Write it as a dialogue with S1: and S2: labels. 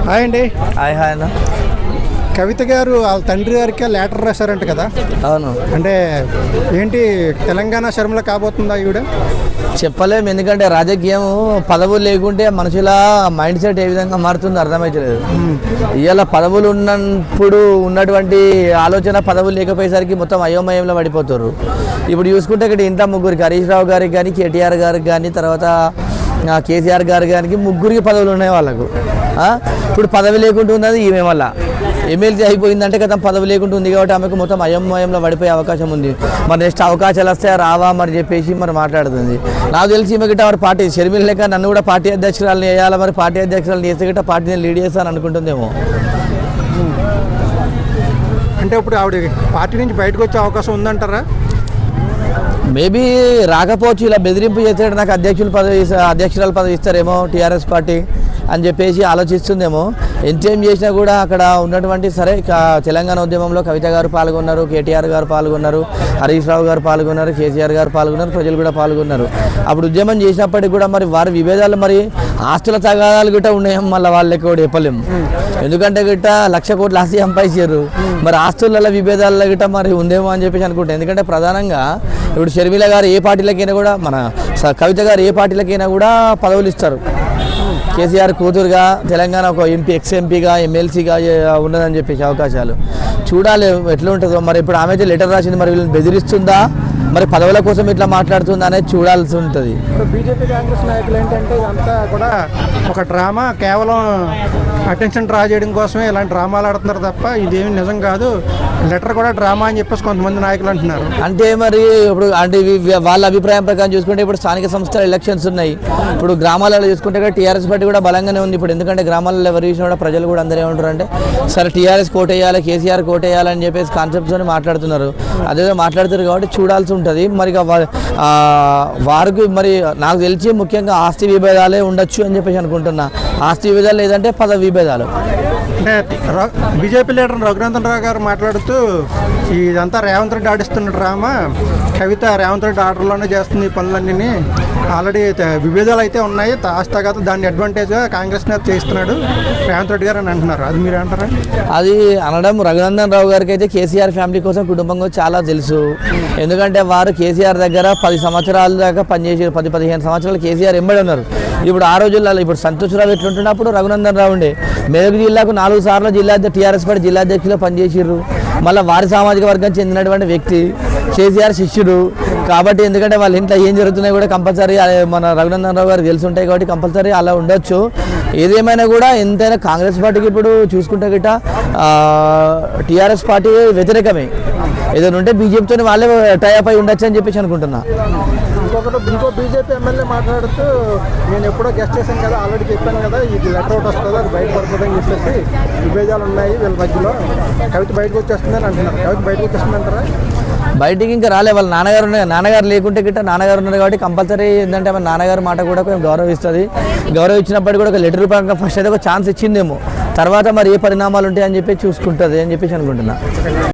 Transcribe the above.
S1: Hi అండి.
S2: Hi hi అన్న.
S1: కవిత గారు వాళ్ళ తండ్రి గారికి లెటర్ రాశారంట కదా?
S2: అవును.
S1: అంటే ఏంటి, తెలంగాణ శర్మల కాబోతుందా ఈవిడ?
S2: చెప్పలేము, ఎందుకంటే రాజకీయం పదవులు లేకుంటే మనుషుల మైండ్ సెట్ ఏ విధంగా మారుతుందో అర్థమవుతలేదు. ఇవాళ పదవులు ఉన్నప్పుడు ఉన్నటువంటి ఆలోచన పదవులు లేకపోయేసరికి మొత్తం అయోమయంలో పడిపోతారు. ఇప్పుడు చూసుకుంటే ఇక్కడ ఇంట్లో ముగ్గురికి, హరీష్ రావు గారికి కానీ, కేటీఆర్ గారికి కానీ, తర్వాత కేసీఆర్ గారికి కానీ ముగ్గురికి పదవులు ఉన్నాయి వాళ్ళకు. ఇప్పుడు పదవి లేకుండా ఉన్నది ఈమె వల్ల. ఎమ్మెల్సీ అయిపోయిందంటే కదా పదవి లేకుండా ఉంది కాబట్టి ఆమెకు మొత్తం అయోమయంలో పడిపోయే అవకాశం ఉంది. మరి నెక్స్ట్ అవకాశాలు వస్తాయా రావా మరి చెప్పేసి మరి మాట్లాడుతుంది. నాకు తెలిసి ఈమె గిట్ట మరి పార్టీ షర్మిల లేక నన్ను కూడా పార్టీ అధ్యక్షురాలను వేయాలి, మరి పార్టీ అధ్యక్షురాలను చేస్తే గిట్ట పార్టీని లీడ్ చేస్తాను అనుకుంటుందేమో.
S1: అంటే ఇప్పుడు ఆవిడ పార్టీ నుంచి బయటకు వచ్చే అవకాశం ఉందంటారా?
S2: మేబీ రాకపోవచ్చు, ఇలా బెదిరింపు చేసాడు నాకు అధ్యక్షురాలు పదవి ఇస్తారేమో టీఆర్ఎస్ పార్టీ అని చెప్పేసి ఆలోచిస్తుందేమో. ఎంతేం చేసినా కూడా అక్కడ ఉన్నటువంటి సరే తెలంగాణ ఉద్యమంలో కవిత గారు పాల్గొన్నారు, కేటీఆర్ గారు పాల్గొన్నారు, హరీష్ రావు గారు పాల్గొన్నారు, కేసీఆర్ గారు పాల్గొన్నారు, ప్రజలు కూడా పాల్గొన్నారు. అప్పుడు ఉద్యమం చేసినప్పటికీ కూడా మరి వారి విభేదాలు, మరి ఆస్తుల తగాదాలు గిట్ట ఉన్నాయేమో మళ్ళీ వాళ్ళకి కూడా చెప్పలేము. ఎందుకంటే గిట్ట 1,00,000 కోట్ల ఆస్తి సంపాదించారు, మరి ఆస్తుల విభేదాల గిట్ట మరి ఉందేమో అని చెప్పేసి అనుకుంటాను. ఎందుకంటే ప్రధానంగా ఇప్పుడు షర్మిల గారు ఏ పార్టీలకైనా కూడా, మన కవిత గారు ఏ పార్టీలకైనా కూడా పదవులు ఇస్తారు. కేసీఆర్ కూతురుగా తెలంగాణ ఒక ఎంపీ, ఎక్స్ఎంపీగా, ఎమ్మెల్సీగా ఉన్నదని చెప్పేసి అవకాశాలు చూడాలి ఎట్లా ఉంటుందో. మరి ఇప్పుడు ఆమె అయితే లెటర్ రాసింది, మరి వీళ్ళని బెదిరిస్తుందా, మరి పదవుల కోసం ఇట్లా మాట్లాడుతుందా అనేది చూడాల్సి ఉంటుంది.
S1: ఇప్పుడు బీజేపీ కాంగ్రెస్ నాయకులు ఏంటంటే ఇదంతా కూడా ఒక డ్రామా, కేవలం అటెన్షన్ డ్రా చేయడం కోసమే ఇలాంటి డ్రామాలు ఆడుతున్నారు తప్ప ఇదేమి నిజం కాదు, లెటర్ కూడా డ్రామా అని చెప్పేసి కొంతమంది నాయకులు అంటున్నారు.
S2: అంటే మరి ఇప్పుడు అంటే వాళ్ళ అభిప్రాయం ప్రకారం చూసుకుంటే ఇప్పుడు స్థానిక సంస్థల ఎలక్షన్స్ ఉన్నాయి. ఇప్పుడు గ్రామాలలో చూసుకుంటే కూడా టీఆర్ఎస్ పార్టీ కూడా బలంగానే ఉంది ఇప్పుడు. ఎందుకంటే గ్రామాలలో ఎవరు చూసినా కూడా ప్రజలు కూడా అందరూ ఏమంటారు అంటే సరే టీఆర్ఎస్ కోటేయాలి, కేసీఆర్ కోటేయాలి అని చెప్పేసి కాన్సెప్ట్తో మాట్లాడుతున్నారు. అదే మాట్లాడుతారు కాబట్టి చూడాల్సి ఉంటుంది. మరి వారికి మరి నాకు తెలిసి ముఖ్యంగా ఆస్తి విభేదాలే ఉండొచ్చు అని చెప్పేసి అనుకుంటున్నా. ఆస్తి విభేదాలు లేదంటే పదవి విభేదాలు.
S1: అంటే బీజేపీ లీడర్ రఘునందన్ రావు గారు మాట్లాడుతూ ఇదంతా రేవంత్ రెడ్డి ఆడిస్తున్న డ్రామా, కవిత రేవంత్ రెడ్డి ఆర్డర్లోనే చేస్తుంది ఈ పనులన్నీ, ఆల్రెడీ విభేదాలు అయితే ఉన్నాయి, ఆస్తగాత దాన్ని అడ్వాంటేజ్గా కాంగ్రెస్ నేత చేస్తున్నాడు రేవంత్ రెడ్డి గారు అని అంటున్నారు. అది మీరు అంటారా?
S2: అది అనడం రఘునందన్ రావు గారికి అయితే కేసీఆర్ ఫ్యామిలీ కోసం, కుటుంబం కోసం చాలా తెలుసు. ఎందుకంటే వారు కేసీఆర్ దగ్గర 10 సంవత్సరాల దాకా పనిచేసి 10-15 సంవత్సరాలు కేసీఆర్ ఎంబడి ఉన్నారు. ఇప్పుడు ఆ రోజుల్లో ఇప్పుడు సంతోషరావు ఎట్లుంటున్నప్పుడు రఘునందన్ రావు ఉండే మెదక్ జిల్లాకు 4 సార్లు టీఆర్ఎస్ పార్టీ జిల్లా అధ్యక్షులు పనిచేసిర్రు. మళ్ళీ వారి సామాజిక వర్గం చెందినటువంటి వ్యక్తి, కేసీఆర్ శిష్యుడు కాబట్టి, ఎందుకంటే వాళ్ళ ఇంట్లో ఏం జరుగుతున్నాయి కూడా కంపల్సరీ మన రఘునందన్ రావు గారు తెలుసుంటాయి కాబట్టి కంపల్సరీ అలా ఉండొచ్చు. ఏదేమైనా కూడా ఎంతైనా కాంగ్రెస్ పార్టీకి ఇప్పుడు చూసుకుంటే గిట్ట టీఆర్ఎస్ పార్టీ వ్యతిరేకమే. ఏదైనా ఉంటే బీజేపీతో వాళ్ళే టైఅప్ అయి ఉండొచ్చు అని చెప్పేసి అనుకుంటున్నా.
S1: ఇంకో బీజేపీ ఎమ్మెల్యే మాట్లాడుతూ నేను ఎప్పుడో గెస్ట్ చేశాను కదా, ఆల్రెడీ చెప్పాను కదా, ఇది లెటర్ ఒకటి వస్తుందో అది బయట పడుతుందని చెప్పేసి విభేదాలు ఉన్నాయి వీళ్ళ మధ్యలో, కవిత బయటకు వచ్చేస్తుందని అంటున్నారు. కవిత బయటకు వచ్చేస్తుంది అంటారా?
S2: బయటికి ఇంకా రాలే. వాళ్ళ నాన్నగారు లేకుంటే గిట్ట నాన్నగారు ఉన్నారు కాబట్టి కంపల్సరీ ఏంటంటే మన నాన్నగారు మాట కూడా కొంచెం గౌరవిస్తుంది. గౌరవించినప్పటికీ కూడా ఒక లెటర్ రూపంగా ఫస్ట్ అయితే ఒక ఛాన్స్ ఇచ్చిందేమో, తర్వాత మరి ఏ పరిణామాలు ఉంటాయని చెప్పి చూసుకుంటుంది అని చెప్పేసి అనుకుంటున్నా.